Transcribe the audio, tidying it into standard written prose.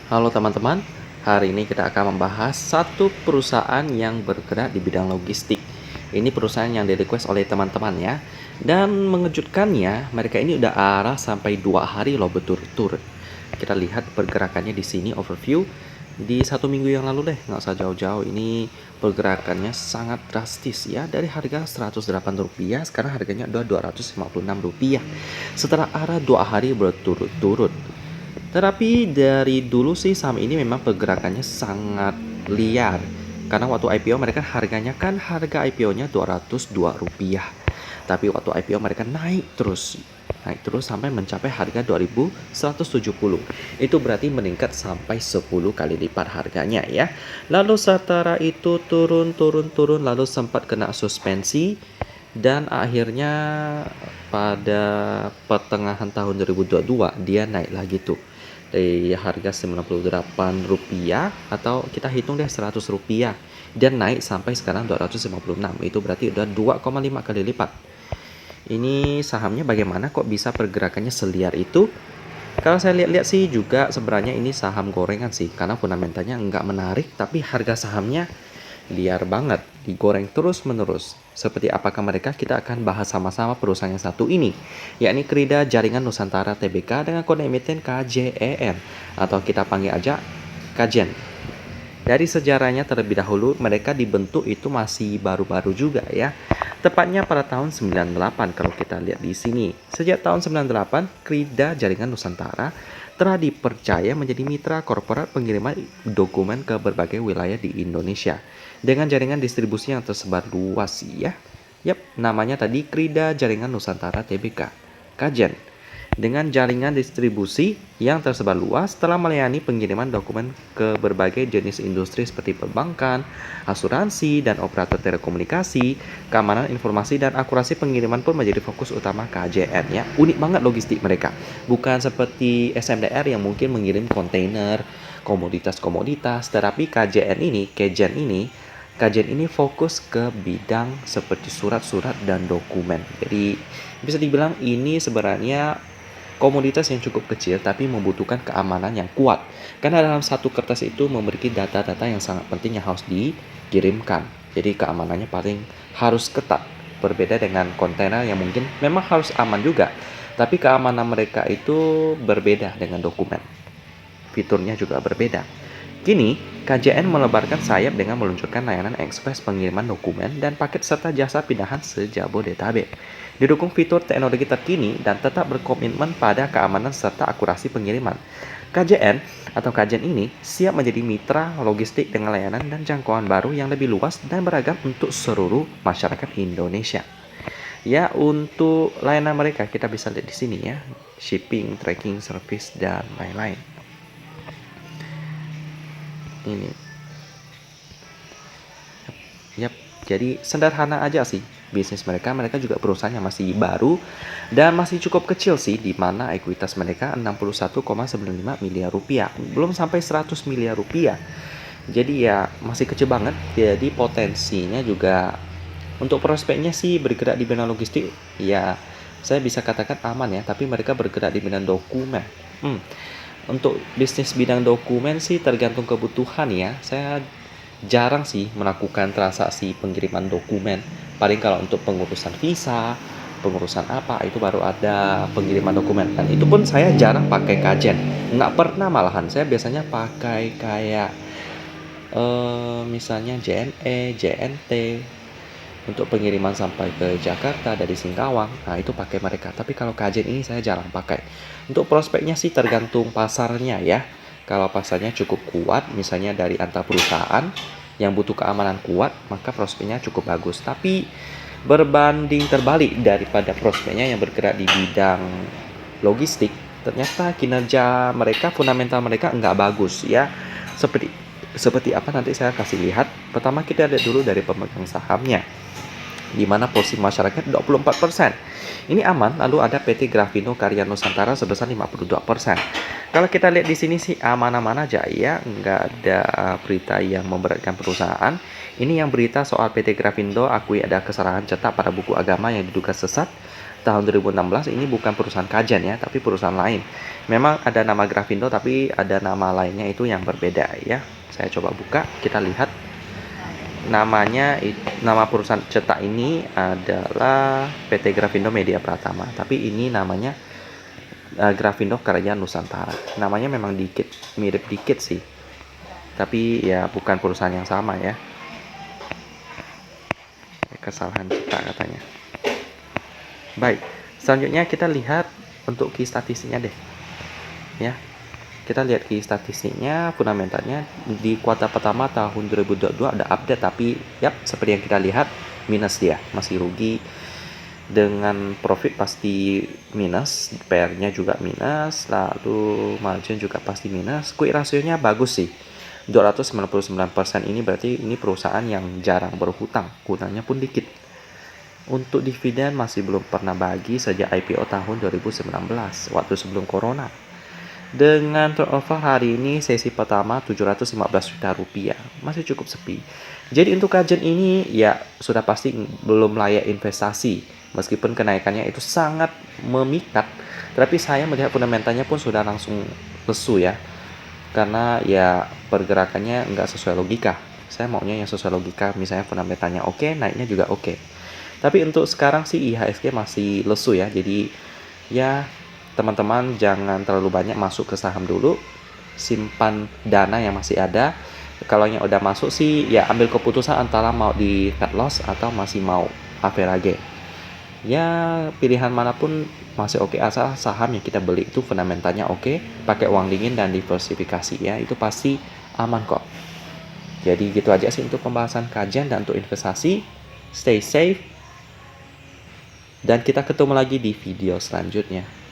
Halo teman-teman, hari ini kita akan membahas satu perusahaan yang bergerak di bidang logistik. Ini perusahaan yang di-request oleh teman-teman ya. Dan mengejutkannya, mereka ini udah arah sampai 2 hari loh berturut-turut. Kita lihat pergerakannya di sini overview. Di 1 minggu yang lalu deh, nggak usah jauh-jauh. Ini pergerakannya sangat drastis ya. Dari harga Rp108, sekarang harganya udah Rp256. Setelah arah 2 hari berturut-turut. Tetapi dari dulu sih saham ini memang pergerakannya sangat liar. Karena waktu IPO mereka harganya kan harga IPO-nya Rp202. Tapi waktu IPO mereka naik terus. Naik terus sampai mencapai harga 2.170. Itu berarti meningkat sampai 10 kali lipat harganya ya. Lalu setelah itu turun lalu sempat kena suspensi dan akhirnya pada pertengahan tahun 2022 dia naik lagi tuh dari harga Rp98 atau kita hitung deh Rp100 dan naik sampai sekarang 256. Itu berarti udah 2,5 kali lipat. Ini sahamnya bagaimana kok bisa pergerakannya seliar itu? Kalau saya lihat-lihat sih juga sebenarnya ini saham gorengan sih, karena fundamentalnya nggak menarik tapi harga sahamnya liar banget, digoreng terus-menerus. Seperti apakah mereka? Kita akan bahas sama-sama perusahaan yang satu ini, yakni Krida Jaringan Nusantara Tbk dengan kode emiten KJEN, atau kita panggil aja Kajen. Dari sejarahnya terlebih dahulu, mereka dibentuk itu masih baru-baru juga ya. Tepatnya pada tahun 98 kalau kita lihat di sini. Sejak tahun 98, Krida Jaringan Nusantara telah dipercaya menjadi mitra korporat pengiriman dokumen ke berbagai wilayah di Indonesia dengan jaringan distribusi yang tersebar luas ya. Yap, namanya tadi Krida Jaringan Nusantara Tbk. Kajen. Dengan jaringan distribusi yang tersebar luas telah melayani pengiriman dokumen ke berbagai jenis industri seperti perbankan, asuransi, dan operator telekomunikasi. Keamanan informasi dan akurasi pengiriman pun menjadi fokus utama KJN ya. Unik banget logistik mereka. Bukan seperti SMDR yang mungkin mengirim kontainer, komoditas-komoditas, tetapi Kajen ini fokus ke bidang seperti surat-surat dan dokumen. Jadi bisa dibilang ini sebenarnya komoditas yang cukup kecil tapi membutuhkan keamanan yang kuat. Karena dalam satu kertas itu memiliki data-data yang sangat penting yang harus dikirimkan. Jadi keamanannya paling harus ketat. Berbeda dengan kontainer yang mungkin memang harus aman juga. Tapi keamanan mereka itu berbeda dengan dokumen. Fiturnya juga berbeda. Kini, KJN melebarkan sayap dengan meluncurkan layanan ekspres pengiriman dokumen dan paket serta jasa pindahan se-Jabodetabek. Didukung fitur teknologi terkini dan tetap berkomitmen pada keamanan serta akurasi pengiriman. KJN atau Kajen ini siap menjadi mitra logistik dengan layanan dan jangkauan baru yang lebih luas dan beragam untuk seluruh masyarakat Indonesia. Ya, untuk layanan mereka kita bisa lihat di sini ya, shipping, tracking, service, dan lain-lain. Ini. Yap, jadi sederhana aja sih bisnis mereka. Mereka juga perusahaan yang masih baru dan masih cukup kecil sih, di mana ekuitas mereka Rp61,95 miliar. Belum sampai Rp100 miliar. Jadi ya masih kecil banget. Jadi potensinya juga untuk prospeknya sih bergerak di bidang logistik ya saya bisa katakan aman ya, tapi mereka bergerak di bidang dokumen. Untuk bisnis bidang dokumen sih tergantung kebutuhan ya. Saya jarang sih melakukan transaksi pengiriman dokumen. Paling kalau untuk pengurusan visa, pengurusan apa, itu baru ada pengiriman dokumen. Dan itu pun saya jarang pakai Kajen. Nggak pernah malahan. Saya biasanya pakai kayak misalnya JNE, JNT untuk pengiriman sampai ke Jakarta dari Singkawang. Nah, itu pakai mereka. Tapi kalau Kajen ini saya jarang pakai. Untuk prospeknya sih tergantung pasarnya ya. Kalau pasarnya cukup kuat, misalnya dari antar perusahaan yang butuh keamanan kuat, maka prospeknya cukup bagus. Tapi berbanding terbalik daripada prospeknya yang bergerak di bidang logistik, ternyata kinerja mereka, fundamental mereka nggak bagus ya. Seperti apa nanti saya kasih lihat. Pertama kita lihat dulu dari pemegang sahamnya, di mana porsi masyarakat 24%. Ini aman. Lalu ada PT Grafino Karya Nusantara sebesar 52%. Kalau kita lihat di sini sih aman-aman aja ya, nggak ada berita yang memberatkan perusahaan. Ini yang berita soal PT Grafindo akui ada kesalahan cetak pada buku agama yang diduga sesat tahun 2016 ini bukan perusahaan kajian ya, tapi perusahaan lain. Memang ada nama Grafindo tapi ada nama lainnya itu yang berbeda ya. Saya coba buka, kita lihat namanya, nama perusahaan cetak ini adalah PT Grafindo Media Pratama, tapi ini namanya Grafindo Kerajaan Nusantara. Namanya memang mirip dikit sih, tapi ya bukan perusahaan yang sama ya. Kesalahan cetak katanya. Baik, selanjutnya kita lihat untuk key statistiknya deh ya. Kita lihat key statistiknya, fundamentalnya di kuartal pertama tahun 2022 ada update, tapi seperti yang kita lihat minus, dia masih rugi. Dengan profit pasti minus, PR-nya juga minus, lalu margin juga pasti minus. Quick ratio-nya bagus sih, 299%. Ini berarti ini perusahaan yang jarang berhutang, hutangnya pun dikit. Untuk dividen masih belum pernah bagi sejak IPO tahun 2019, waktu sebelum corona. Dengan turnover hari ini sesi pertama 715 juta rupiah, masih cukup sepi. Jadi untuk kajian ini ya sudah pasti belum layak investasi, meskipun kenaikannya itu sangat memikat. Tapi saya melihat fundamentalnya pun sudah langsung lesu ya, karena ya pergerakannya nggak sesuai logika. Saya maunya yang sesuai logika, misalnya fundamentalnya oke, naiknya juga oke. Tapi untuk sekarang sih IHSG masih lesu ya, jadi ya teman-teman jangan terlalu banyak masuk ke saham dulu, simpan dana yang masih ada. Kalau yang udah masuk sih ya ambil keputusan antara mau di cut loss atau masih mau average. Ya pilihan manapun masih oke, asal saham yang kita beli itu fundamentalnya oke, pakai uang dingin dan diversifikasi ya, itu pasti aman kok. Jadi gitu aja sih untuk pembahasan kajian dan untuk investasi. Stay safe dan kita ketemu lagi di video selanjutnya.